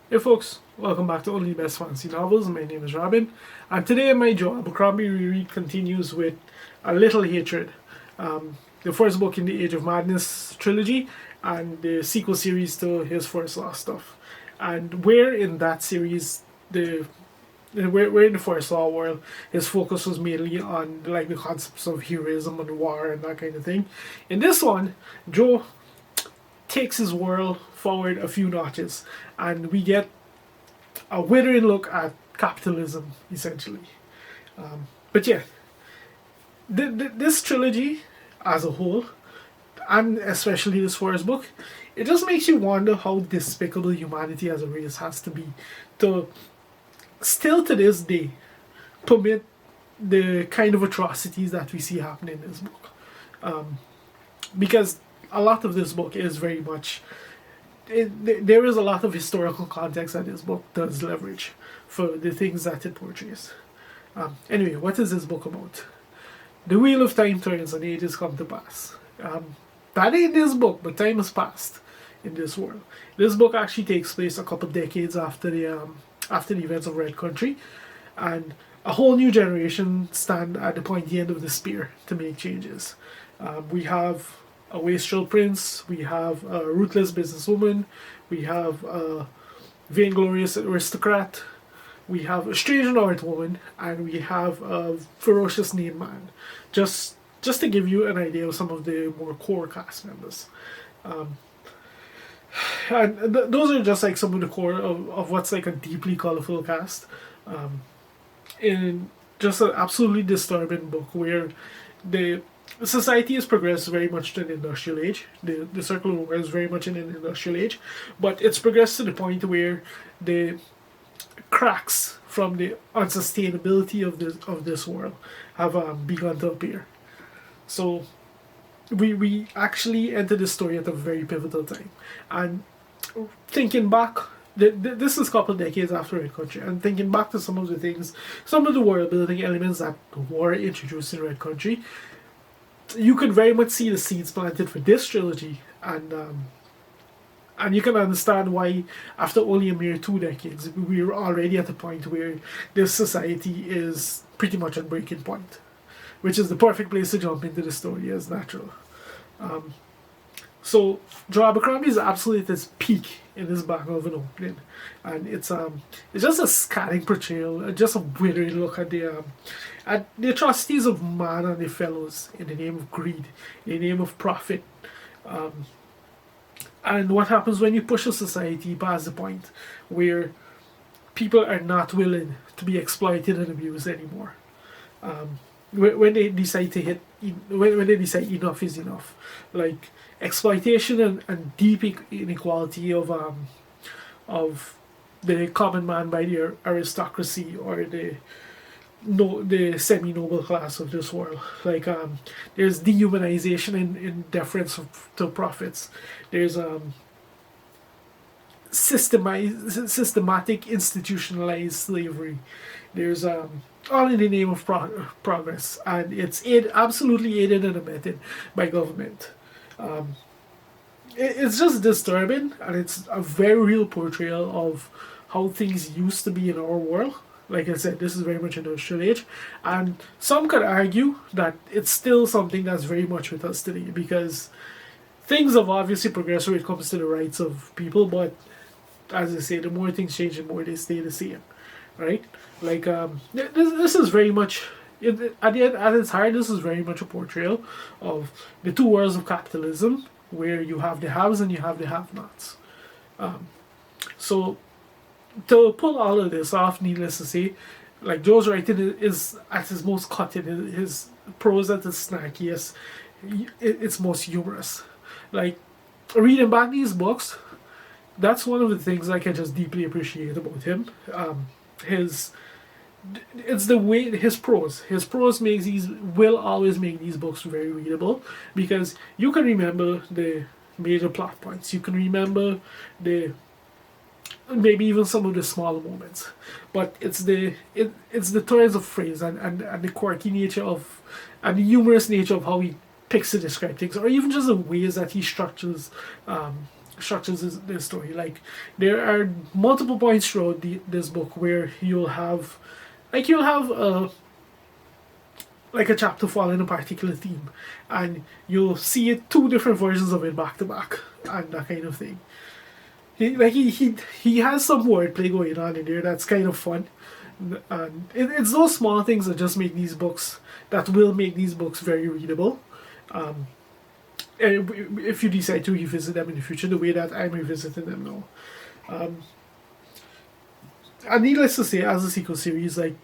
Hey folks, welcome back to Only Best Fantasy Novels. My name is Robin, and today my Joe Abercrombie reread continues with A Little Hatred, the first book in the Age of Madness trilogy, and the sequel series to his first Law stuff. And where in that series, where in the first Law world, his focus was mainly on like the concepts of heroism and war and that kind of thing. In this one, Joe takes his world forward a few notches, and we get a withering look at capitalism, essentially. But yeah, this trilogy as a whole, and especially this first book, it just makes you wonder how despicable humanity as a race has to be to still to this day permit the kind of atrocities that we see happening in this book. Because a lot of this book is very much there is a lot of historical context that this book does leverage for the things that it portrays. Anyway, what is this book about? The wheel of time turns and ages come to pass. That ain't this book, but time has passed in this world. This book actually takes place a couple decades after the events of Red Country, and a whole new generation stand at the pointy end of the spear to make changes. We have a wastrel prince, we have a ruthless businesswoman, we have a vainglorious aristocrat, we have a strange North woman, and we have a ferocious named man. Just to give you an idea of some of the more core cast members. And those are just like some of the core of what's like a deeply colorful cast. In just an absolutely disturbing book where the society has progressed very much to an industrial age. The Circle of War is very much in an industrial age, but it's progressed to the point where the cracks from the unsustainability of this world have begun to appear. So we actually enter this story at a very pivotal time, and thinking back. This is a couple of decades after Red Country, and thinking back to some of the things, some of the world building elements that were introduced in Red Country, you could very much see the seeds planted for this trilogy, and you can understand why, after only a mere 2 decades, we're already at a point where this society is pretty much at breaking point, which is the perfect place to jump into the story as natural. So Joe Abercrombie is absolutely at its peak in this battle of an opening, and it's just a scanning portrayal, just a withering look at the atrocities of man and their fellows in the name of greed, in the name of profit, and what happens when you push a society past the point where people are not willing to be exploited and abused anymore. When they decide to when they decide enough is enough, like exploitation and deep inequality of the common man by the aristocracy or the semi-noble class of this world. Like there's dehumanization in deference to profits. There's systematic institutionalized slavery. There's all in the name of progress, and it's absolutely aided and abetted by government. It's just disturbing, and it's a very real portrayal of how things used to be in our world. Like I said, this is very much industrial age, and some could argue that it's still something that's very much with us today, because things have obviously progressed when it comes to the rights of people, but as I say, the more things change, the more they stay the same, right? Like this is very much at its heart. This is very much a portrayal of the two worlds of capitalism, where you have the haves and you have the have-nots. So to pull all of this off, needless to say, like Joe's writing is at his most cutting. His prose at its snarkiest, it's most humorous. Like reading back these books, that's one of the things I can just deeply appreciate about him. It's the way his prose will always make these books very readable, because you can remember the major plot points, you can remember the maybe even some of the smaller moments, but it's the turns of phrase and the quirky nature of and the humorous nature of how he picks to describe things, or even just the ways that he structures structures this story. Like, there are multiple points throughout this book where you'll have like a chapter following a particular theme, and you'll see it, two different versions of it back to back, and that kind of thing. He has some wordplay going on in there that's kind of fun, and it's those small things that just make these books, that will make these books very readable. If you decide to revisit them in the future, the way that I'm revisiting them now. And needless to say, as a sequel series, like,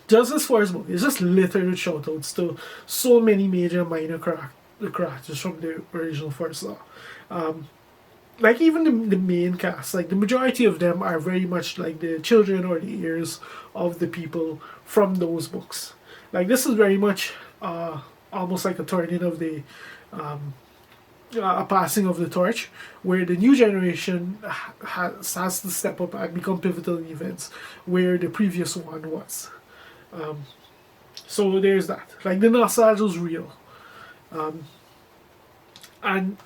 just this first book is just littered with shoutouts to so many major minor characters from the original first law. Like, even the main cast, like, the majority of them are very much like the children or the heirs of the people from those books. Like, this is very much almost like a turning of the a passing of the torch, where the new generation has to step up and become pivotal in events where the previous one was. So there's that. Like, the nostalgia is real. And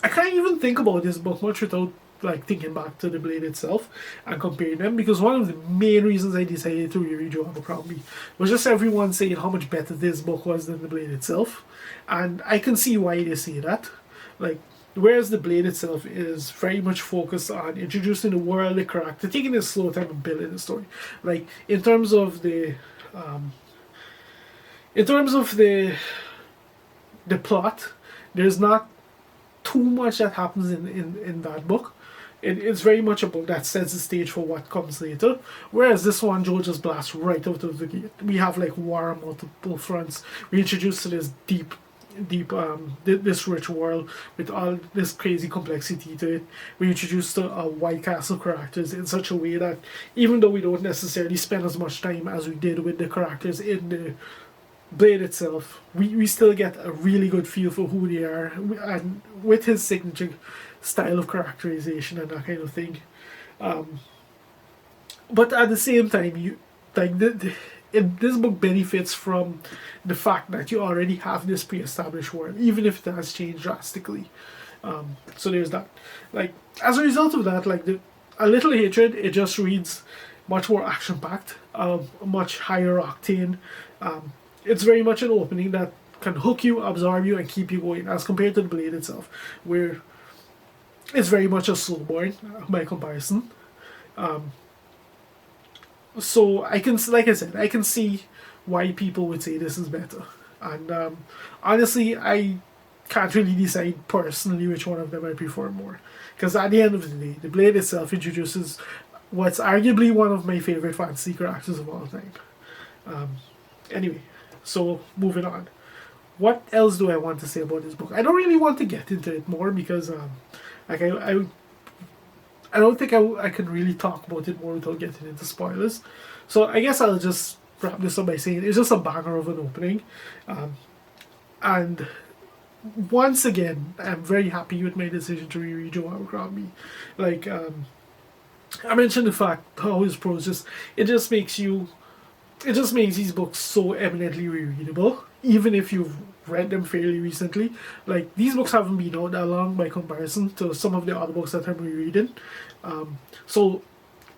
I can't even think about this book much without like thinking back to The Blade itself and comparing them, because one of the main reasons I decided to reread Joe Abercrombie was just everyone saying how much better this book was than The Blade itself. And I can see why they say that. Like, whereas The Blade itself is very much focused on introducing the world, the character, taking a slow time and building the story. Like, in terms of the plot, there's not too much that happens in that book. It's very much a book that sets the stage for what comes later. Whereas this one, Joe just blasts right out of the gate. We have like war on multiple fronts. We introduced to this deep this rich world with all this crazy complexity to it. We introduced to White Castle characters in such a way that even though we don't necessarily spend as much time as we did with the characters in the Blade itself, we still get a really good feel for who they are, and with his signature style of characterization and that kind of thing. But at the same time, you like this book benefits from the fact that you already have this pre-established world, even if it has changed drastically. So there's that. Like, as a result of that, like, A Little Hatred, it just reads much more action-packed, much higher octane. It's very much an opening that can hook you, absorb you, and keep you going, as compared to The Blade itself, where it's very much a slow burn by comparison. So I can, like I said, I can see why people would say this is better. And honestly, I can't really decide personally which one of them I prefer more. Because at the end of the day, The Blade itself introduces what's arguably one of my favorite fantasy characters of all time. Anyway, so moving on. What else do I want to say about this book? I don't really want to get into it more because like I don't think I can really talk about it more without getting into spoilers. So I guess I'll just wrap this up by saying it's just a banger of an opening. And once again, I'm very happy with my decision to reread Joe Abercrombie. Like, I mentioned the fact how his prose it just makes these books so eminently rereadable, even if you've read them fairly recently. Like, these books haven't been out that long by comparison to some of the other books that I'm rereading. So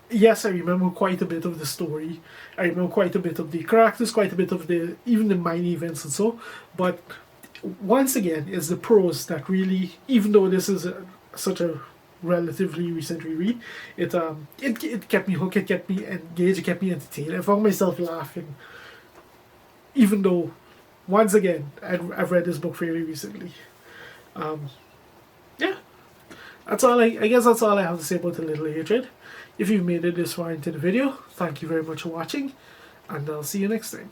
yes, I remember quite a bit of the story. I remember quite a bit of the characters, quite a bit of even the minor events and so. But once again, it's the prose that really, even though this is such a relatively recent reread, it kept me hooked, it kept me engaged, it kept me entertained. I found myself laughing, even though, once again, I've read this book fairly recently. Yeah, that's all. I guess that's all I have to say about A Little Hatred. If you've made it this far into the video, thank you very much for watching, and I'll see you next time.